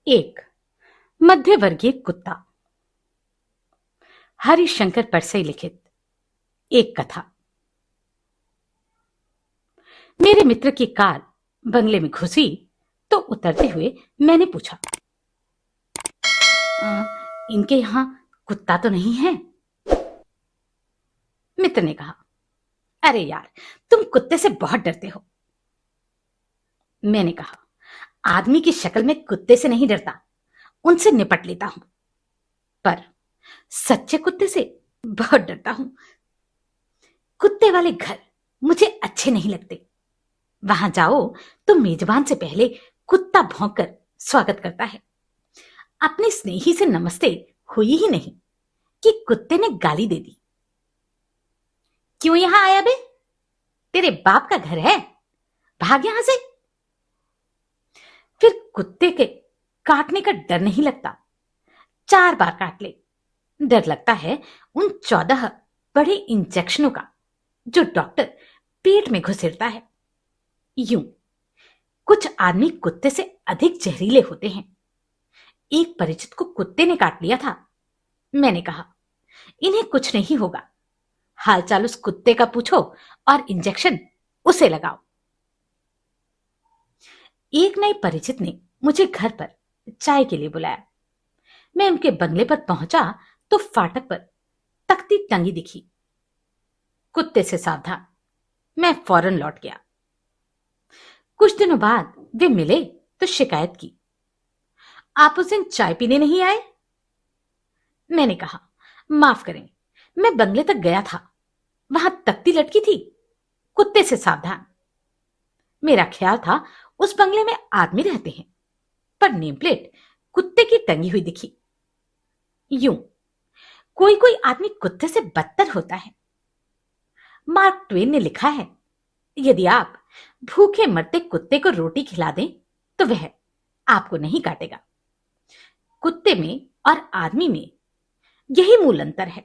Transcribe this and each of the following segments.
एक मध्यवर्गीय कुत्ता। हरिशंकर परसई लिखित एक कथा। मेरे मित्र की कार बंगले में घुसी तो उतरते हुए मैंने पूछा, इनके यहां कुत्ता तो नहीं है? मित्र ने कहा, अरे यार, तुम कुत्ते से बहुत डरते हो। मैंने कहा, आदमी की शक्ल में कुत्ते से नहीं डरता, उनसे निपट लेता हूं, पर सच्चे कुत्ते से बहुत डरता हूं। कुत्ते वाले घर मुझे अच्छे नहीं लगते। वहां जाओ तो मेजबान से पहले कुत्ता भौंककर स्वागत करता है। अपने स्नेही से नमस्ते हुई ही नहीं कि कुत्ते ने गाली दे दी। क्यों यहां आया बे? तेरे बाप का घर है, भाग यहां से। फिर कुत्ते के काटने का डर नहीं लगता। 4 बार काट ले, डर लगता है उन 14 बड़े इंजेक्शनों का जो डॉक्टर पेट में घुसेड़ता है। यूं कुछ आदमी कुत्ते से अधिक जहरीले होते हैं। एक परिचित को कुत्ते ने काट लिया था। मैंने कहा, इन्हें कुछ नहीं होगा, हालचाल उस कुत्ते का पूछो और इंजेक्शन उसे लगाओ। एक नए परिचित ने मुझे घर पर चाय के लिए बुलाया। मैं उनके बंगले पर पहुंचा तो फाटक पर तख्ती टंगी दिखी, कुत्ते से सावधान। मैं फौरन लौट गया। कुछ दिनों बाद वे मिले तो शिकायत की, आप उस दिन चाय पीने नहीं आए? मैंने कहा, माफ करें, मैं बंगले तक गया था, वहां तख्ती लटकी थी, कुत्ते से सावधान। मेरा ख्याल था उस बंगले में आदमी रहते हैं, पर नेम प्लेट कुत्ते की टंगी हुई दिखी। यूं कोई कोई आदमी कुत्ते से बदतर होता है। मार्क ट्वेन ने लिखा है, यदि आप भूखे मरते कुत्ते को रोटी खिला दें तो वह आपको नहीं काटेगा। कुत्ते में और आदमी में यही मूल अंतर है।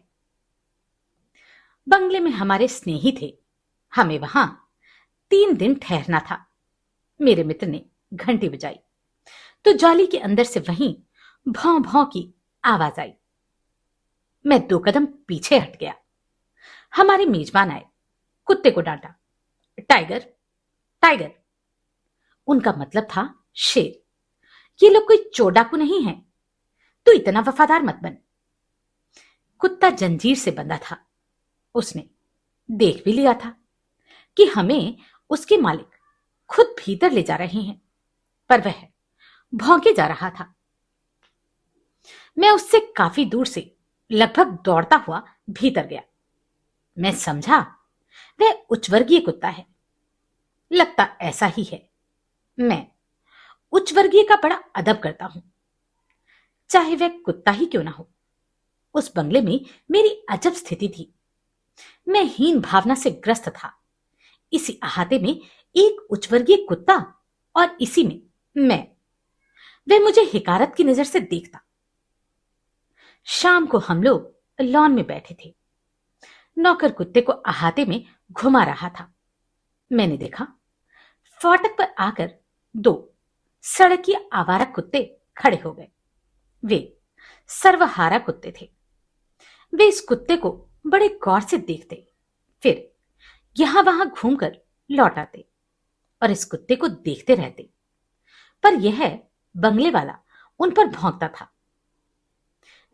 बंगले में हमारे स्नेही थे, हमें वहां 3 दिन ठहरना था। मेरे मित्र ने घंटी बजाई तो जाली के अंदर से वहीं भौं भौं की आवाज आई। मैं 2 कदम पीछे हट गया। हमारे मेजबान आए, कुत्ते को डांटा, टाइगर टाइगर। उनका मतलब था शेर। ये लोग कोई चोर डाकू नहीं है, तू इतना वफादार मत बन। कुत्ता जंजीर से बंधा था। उसने देख भी लिया था कि हमें उसके मालिक खुद भीतर ले जा रहे हैं, पर वह भौंके जा रहा था। मैं उससे काफी दूर से लगभग दौड़ता हुआ भीतर गया। मैं समझा वह उच्च वर्गीय कुत्ता है। लगता ऐसा ही है। मैं उच्च वर्गीय का बड़ा अदब करता हूं, चाहे वह कुत्ता ही क्यों ना हो। उस बंगले में मेरी अजब स्थिति थी। मैं हीन भावना से ग्रस्त था। इसी अहाते में एक उच्च वर्गीय कुत्ता और इसी में मैं। वह मुझे हिकारत की नजर से देखता। शाम को हम लोग लॉन में बैठे थे। नौकर कुत्ते को अहाते में घुमा रहा था। मैंने देखा फाटक पर आकर 2 सड़कीय आवारा कुत्ते खड़े हो गए। वे सर्वहारा कुत्ते थे। वे इस कुत्ते को बड़े गौर से देखते, फिर यहां वहां घूमकर लौट आते और इस कुत्ते को देखते रहते, पर यह बंगले वाला उन पर भौंकता था।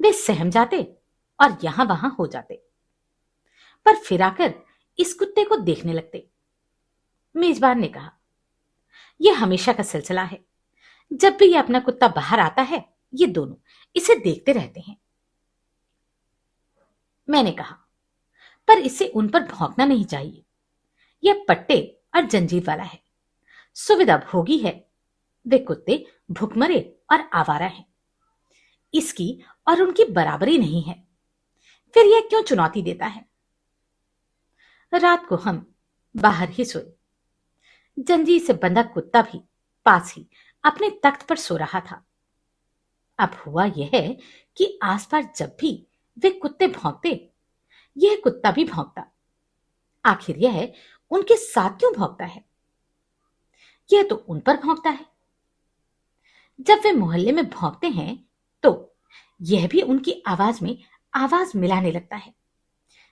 वे सहम जाते और यहां वहां हो जाते, पर फिर आकर इस कुत्ते को देखने लगते। मेजबान ने कहा, यह हमेशा का सिलसिला है। जब भी यह अपना कुत्ता बाहर आता है, ये दोनों इसे देखते रहते हैं। मैंने कहा, पर इसे उन पर भौंकना नहीं चाहिए। यह पट्टे और जंजीर वाला है, सुविधा भोगी है। वे कुत्ते भुखमरे और आवारा हैं। इसकी और उनकी बराबरी नहीं है, फिर यह क्यों चुनौती देता है? रात को हम बाहर ही सोए। जंजीर से बंधा कुत्ता भी पास ही अपने तख्त पर सो रहा था। अब हुआ यह कि आसपास जब भी वे कुत्ते भौंकते, यह कुत्ता भी भौंकता। आखिर यह उनके साथ क्यों भौंकता है? यह तो उन पर भौंकता है। जब वे मोहल्ले में भौंकते हैं तो यह भी उनकी आवाज में आवाज मिलाने लगता है,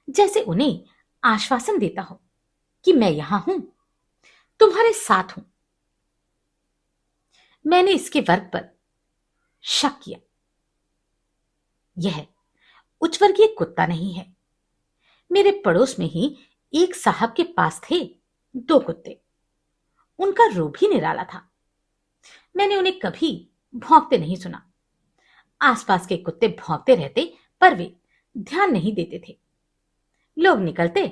जैसे उन्हें आश्वासन देता हो कि मैं यहां हूं, तुम्हारे साथ हूं। मैंने इसके वर्ग पर शक किया। यह उच्च वर्गीय कुत्ता नहीं है। मेरे पड़ोस में ही एक साहब के पास थे 2 कुत्ते। उनका रूप भी निराला था। मैंने उन्हें कभी भौंकते नहीं सुना। आसपास के कुत्ते भौंकते रहते पर वे ध्यान नहीं देते थे। लोग निकलते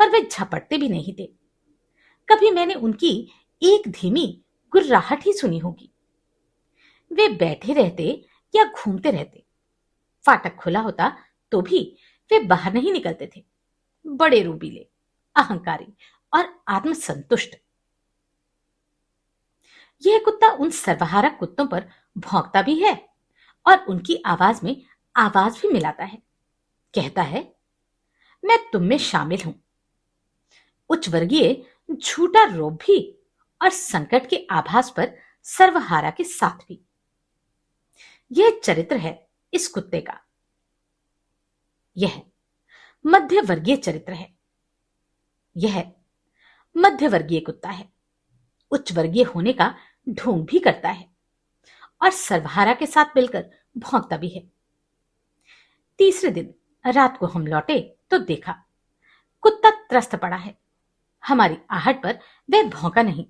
पर वे झपटते भी नहीं थे। कभी मैंने उनकी एक धीमी गुर्राहट ही सुनी होगी। वे बैठे रहते या घूमते रहते। फाटक खुला होता तो भी वे बाहर नहीं निकलते थे। बड़े रूबीले, अहंकारी और आत्मसंतुष्ट। यह कुत्ता उन सर्वहारा कुत्तों पर भौंकता भी है और उनकी आवाज में आवाज भी मिलाता है। कहता है, मैं तुम में शामिल हूं। उच्च वर्गीय झूठा रोब भी और संकट के आभास पर सर्वहारा के साथ भी। यह चरित्र है इस कुत्ते का। यह मध्य वर्गीय चरित्र है। यह मध्य वर्गीय कुत्ता है। उच्च वर्गीय होने का ढोंग भी करता है और सर्वहारा के साथ मिलकर भौंकता भी है। तीसरे दिन रात को हम लौटे तो देखा कुत्ता त्रस्त पड़ा है। हमारी आहट पर वह भौंका नहीं।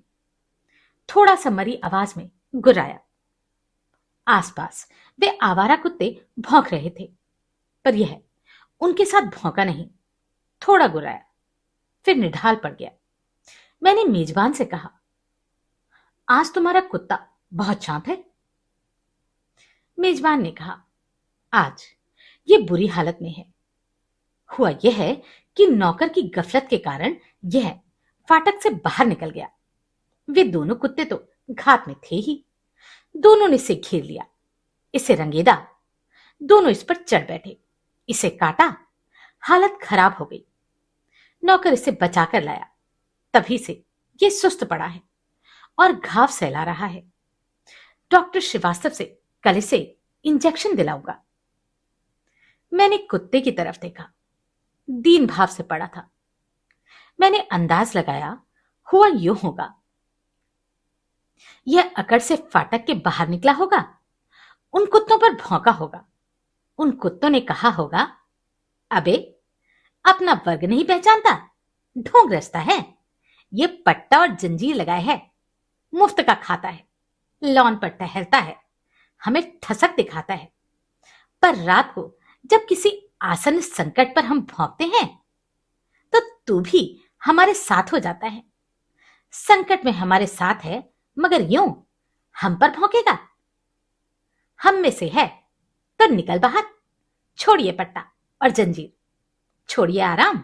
थोड़ा सा मरी आवाज में गुर्राया। आसपास वे आवारा कुत्ते भौंक रहे थे, पर यह उनके साथ भौंका नहीं। थोड़ा गुर्राया, फिर निढाल पड़ गया। मैंने मेजबान से कहा, आज तुम्हारा कुत्ता बहुत शांत है। मेजबान ने कहा, आज ये बुरी हालत में है। हुआ यह है कि नौकर की गफलत के कारण यह फाटक से बाहर निकल गया। वे दोनों कुत्ते तो घात में थे ही। दोनों ने इसे घेर लिया, इसे रंगेदा। दोनों इस पर चढ़ बैठे, इसे काटा। हालत खराब हो गई। नौकर इसे बचाकर लाया। तभी से ये सुस्त पड़ा है और घाव सहला रहा है। डॉक्टर श्रीवास्तव से कल इसे इंजेक्शन दिलाऊंगा। मैंने कुत्ते की तरफ देखा। दीन भाव से पड़ा था। मैंने अंदाज लगाया हुआ यूं होगा। यह अकड़ से फाटक के बाहर निकला होगा। उन कुत्तों पर भौंका होगा। उन कुत्तों ने कहा होगा, अबे अपना वर्ग नहीं पहचानता, ढोंग रचता है। ये पट्टा और जंजीर लगाए है, मुफ्त का खाता है, लॉन पर टहलता है, हमें ठसक दिखाता है। पर रात को जब किसी आसन्न संकट पर हम भौंकते हैं तो तू भी हमारे साथ हो जाता है। संकट में हमारे साथ है, मगर यूं हम पर भौंकेगा। हम में से है तो निकल बाहर। छोड़िए पट्टा और जंजीर, छोड़िए आराम।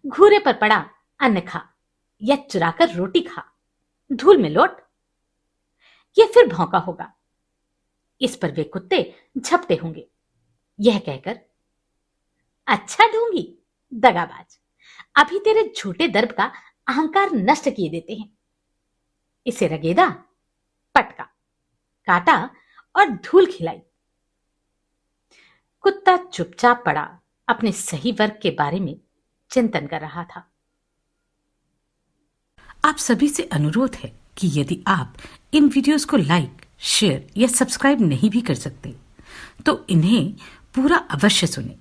घूरे पर पड़ा अन्न खा या चुराकर रोटी खा, धूल में लौट। ये फिर भौंका होगा। इस पर वे कुत्ते झपटे होंगे, यह कहकर, अच्छा ढूंगी, दगाबाज, अभी तेरे झूठे दर्प का अहंकार नष्ट किए देते हैं। इसे रगेदा, पटका, काटा और धूल खिलाई। कुत्ता चुपचाप पड़ा अपने सही वर्ग के बारे में चिंतन कर रहा था। आप सभी से अनुरोध है कि यदि आप इन वीडियोस को लाइक, शेयर या सब्सक्राइब नहीं भी कर सकते तो इन्हें पूरा अवश्य सुनें।